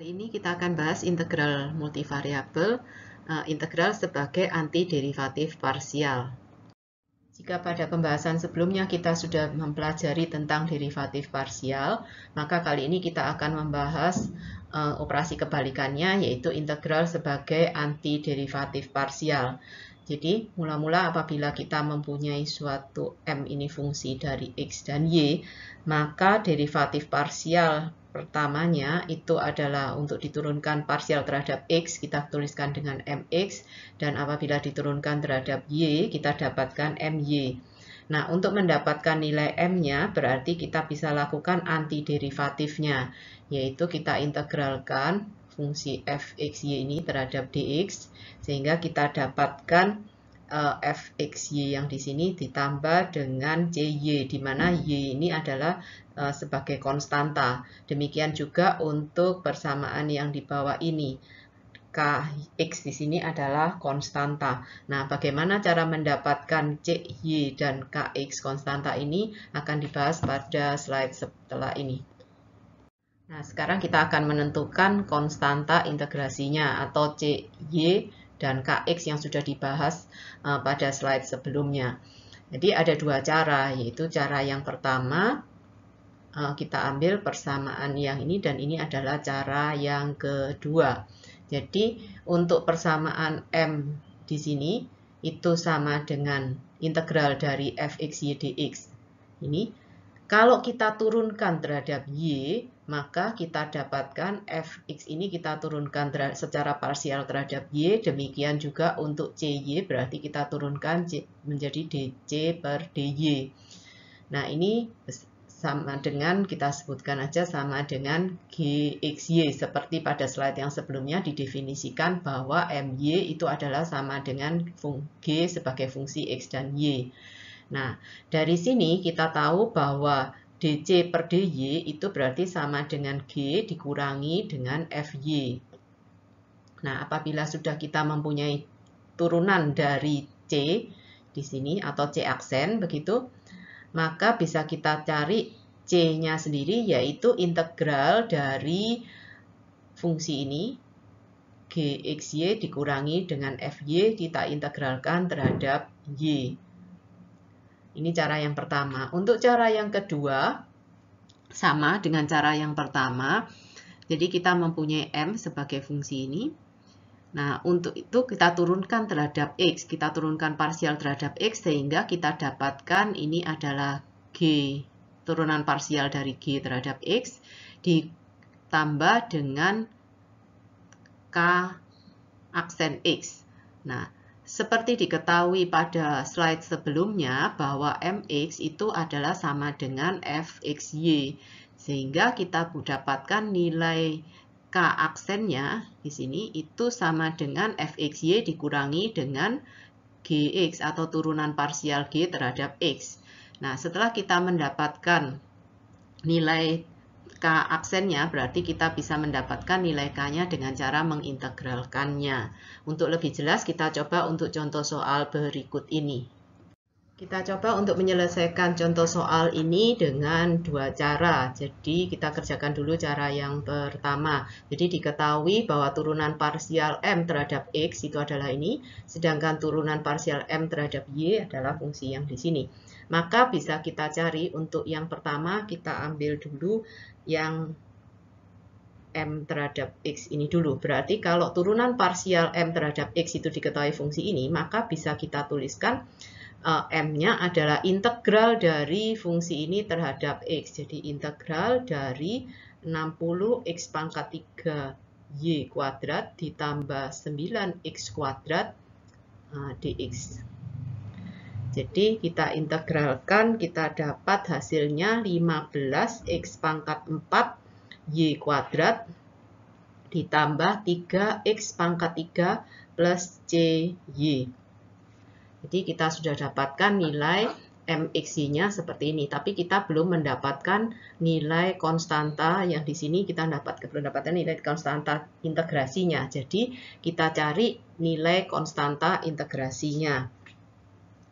Kali ini kita akan bahas integral multivariabel, integral sebagai antiderivatif parsial. Jika pada pembahasan sebelumnya kita sudah mempelajari tentang derivatif parsial, maka kali ini kita akan membahas operasi kebalikannya, yaitu integral sebagai antiderivatif parsial. Jadi, mula-mula apabila kita mempunyai suatu M ini fungsi dari X dan Y, maka derivatif parsial pertamanya itu adalah untuk diturunkan parsial terhadap X, kita tuliskan dengan MX, dan apabila diturunkan terhadap Y, kita dapatkan MY. Nah, untuk mendapatkan nilai M-nya, berarti kita bisa lakukan antiderivatifnya, yaitu kita integralkan fungsi fxy ini terhadap dx, sehingga kita dapatkan fxy yang di sini ditambah dengan cy, di mana y ini adalah sebagai konstanta. Demikian juga untuk persamaan yang di bawah ini. Kx di sini adalah konstanta. Nah, bagaimana cara mendapatkan cy dan kx konstanta ini akan dibahas pada slide setelah ini. Nah, sekarang kita akan menentukan konstanta integrasinya atau cy dan kx yang sudah dibahas pada slide sebelumnya. Jadi ada dua cara, yaitu cara yang pertama kita ambil persamaan yang ini, dan ini adalah cara yang kedua. Jadi untuk persamaan M di sini itu sama dengan integral dari fxy dx. Ini kalau kita turunkan terhadap y, maka kita dapatkan fx ini kita turunkan secara parsial terhadap y, demikian juga untuk cy, berarti kita turunkan menjadi dc per dy. Nah, ini sama dengan, kita sebutkan aja sama dengan gxy, seperti pada slide yang sebelumnya didefinisikan bahwa my itu adalah sama dengan g sebagai fungsi x dan y. Nah, dari sini kita tahu bahwa dc per dy itu berarti sama dengan g dikurangi dengan fy. Nah, apabila sudah kita mempunyai turunan dari c di sini atau c aksen begitu, maka bisa kita cari c-nya sendiri, yaitu integral dari fungsi ini gxy dikurangi dengan fy, kita integralkan terhadap y. Ini cara yang pertama. Untuk cara yang kedua, sama dengan cara yang pertama. Jadi kita mempunyai M sebagai fungsi ini. Nah, untuk itu kita turunkan terhadap X. Kita turunkan parsial terhadap X, sehingga kita dapatkan ini adalah G, turunan parsial dari G terhadap X, ditambah dengan K aksen X. Nah, seperti diketahui pada slide sebelumnya bahwa mx itu adalah sama dengan fxy, sehingga kita dapatkan nilai k aksennya di sini itu sama dengan fxy dikurangi dengan gx atau turunan parsial g terhadap x. Nah, setelah kita mendapatkan nilai k aksennya, berarti kita bisa mendapatkan nilai k-nya dengan cara mengintegralkannya. Untuk lebih jelas, kita coba untuk contoh soal berikut ini. Kita coba untuk menyelesaikan contoh soal ini dengan dua cara. Jadi kita kerjakan dulu cara yang pertama. Jadi diketahui bahwa turunan parsial M terhadap X itu adalah ini, sedangkan turunan parsial M terhadap Y adalah fungsi yang di sini. Maka bisa kita cari untuk yang pertama, kita ambil dulu yang M terhadap X ini dulu. Berarti kalau turunan parsial M terhadap X itu diketahui fungsi ini, maka bisa kita tuliskan M-nya adalah integral dari fungsi ini terhadap X. Jadi integral dari 60x pangkat 3 Y kuadrat ditambah 9x kuadrat dx. Jadi kita integralkan, kita dapat hasilnya 15x pangkat 4 y kuadrat ditambah 3x pangkat 3 plus cy. Jadi kita sudah dapatkan nilai mxy-nya seperti ini, tapi kita belum mendapatkan nilai konstanta yang di sini, kita belum mendapatkan nilai konstanta integrasinya. Jadi kita cari nilai konstanta integrasinya.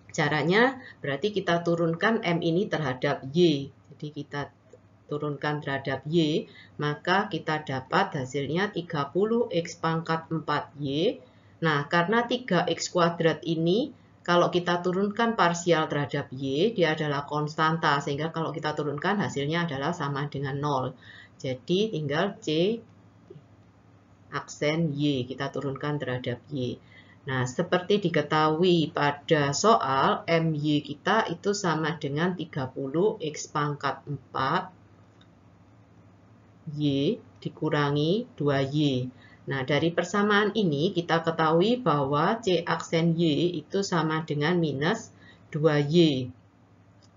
Caranya berarti kita turunkan M ini terhadap Y. Jadi kita turunkan terhadap Y, maka kita dapat hasilnya 30x pangkat 4Y. Nah, karena 3x kuadrat ini, kalau kita turunkan parsial terhadap Y, dia adalah konstanta, sehingga kalau kita turunkan hasilnya adalah sama dengan 0. Jadi tinggal C aksen Y, kita turunkan terhadap Y. Nah, seperti diketahui pada soal, MY kita itu sama dengan 30x pangkat 4 Y dikurangi 2Y. Nah, dari persamaan ini kita ketahui bahwa C aksen Y itu sama dengan minus 2Y.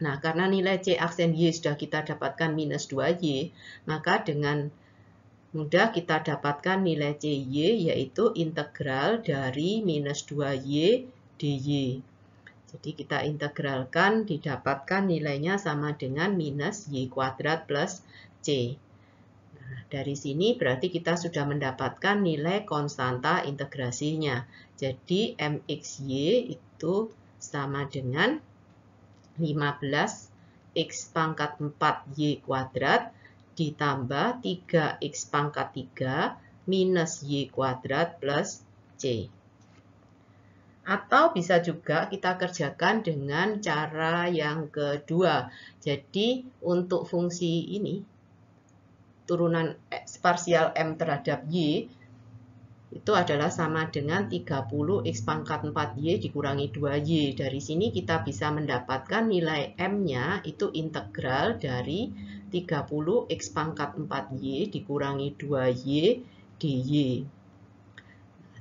Nah, karena nilai C aksen Y sudah kita dapatkan minus 2Y, maka dengan mudah kita dapatkan nilai CY, yaitu integral dari minus 2Y dy. Jadi kita integralkan, didapatkan nilainya sama dengan minus Y kuadrat plus C. Nah, dari sini berarti kita sudah mendapatkan nilai konstanta integrasinya. Jadi MXY itu sama dengan 15x pangkat 4Y kuadrat ditambah 3x pangkat 3 minus Y kuadrat plus C. Atau bisa juga kita kerjakan dengan cara yang kedua. Jadi untuk fungsi ini, turunan parsial M terhadap Y, itu adalah sama dengan 30x pangkat 4Y dikurangi 2Y. Dari sini kita bisa mendapatkan nilai M-nya itu integral dari 30x pangkat 4Y dikurangi 2Y dy.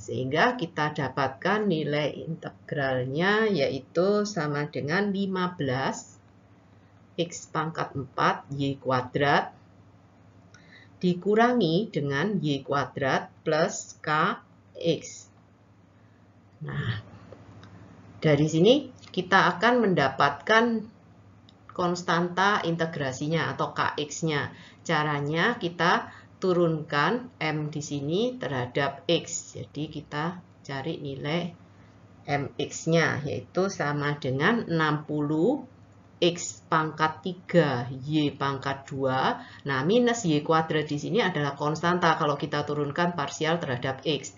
Sehingga kita dapatkan nilai integralnya yaitu sama dengan 15x pangkat 4Y kuadrat dikurangi dengan Y kuadrat plus KX. Nah, dari sini kita akan mendapatkan konstanta integrasinya atau KX-nya. Caranya kita turunkan M di sini terhadap X. Jadi kita cari nilai MX-nya, yaitu sama dengan 60x pangkat 3 Y pangkat 2. Nah, minus Y kuadrat di sini adalah konstanta kalau kita turunkan parsial terhadap X.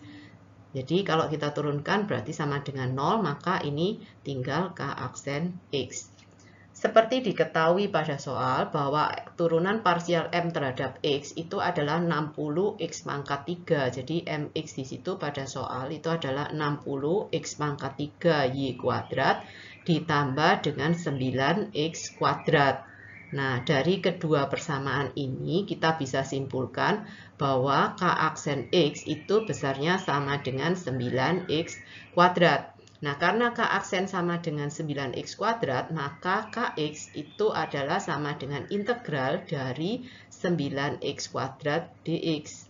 Jadi kalau kita turunkan berarti sama dengan 0, maka ini tinggal K aksen X. Seperti diketahui pada soal bahwa turunan parsial M terhadap X itu adalah 60x pangkat 3. Jadi MX di situ pada soal itu adalah 60x pangkat 3 Y kuadrat ditambah dengan 9x kuadrat. Nah, dari kedua persamaan ini kita bisa simpulkan bahwa K aksen X itu besarnya sama dengan 9x kuadrat. Nah, karena K aksen sama dengan 9x kuadrat, maka Kx itu adalah sama dengan integral dari 9x kuadrat dx.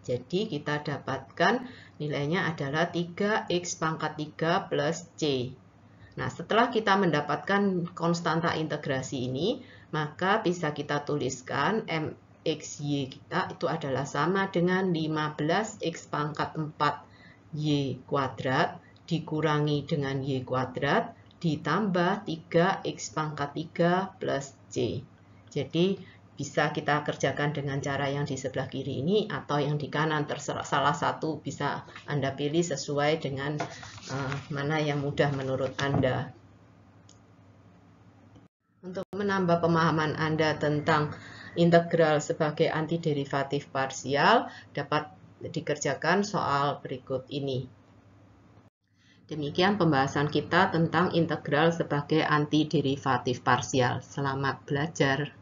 Jadi, kita dapatkan nilainya adalah 3x pangkat 3 plus C. Nah, setelah kita mendapatkan konstanta integrasi ini, maka bisa kita tuliskan MXY kita itu adalah sama dengan 15x pangkat 4 Y kuadrat dikurangi dengan Y kuadrat ditambah 3x pangkat 3 plus C. Jadi bisa kita kerjakan dengan cara yang di sebelah kiri ini atau yang di kanan, terserah salah satu bisa Anda pilih sesuai dengan mana yang mudah menurut Anda. Untuk menambah pemahaman Anda tentang integral sebagai antiderivatif parsial, dapat dikerjakan soal berikut ini. Demikian pembahasan kita tentang integral sebagai antiderivatif parsial. Selamat belajar.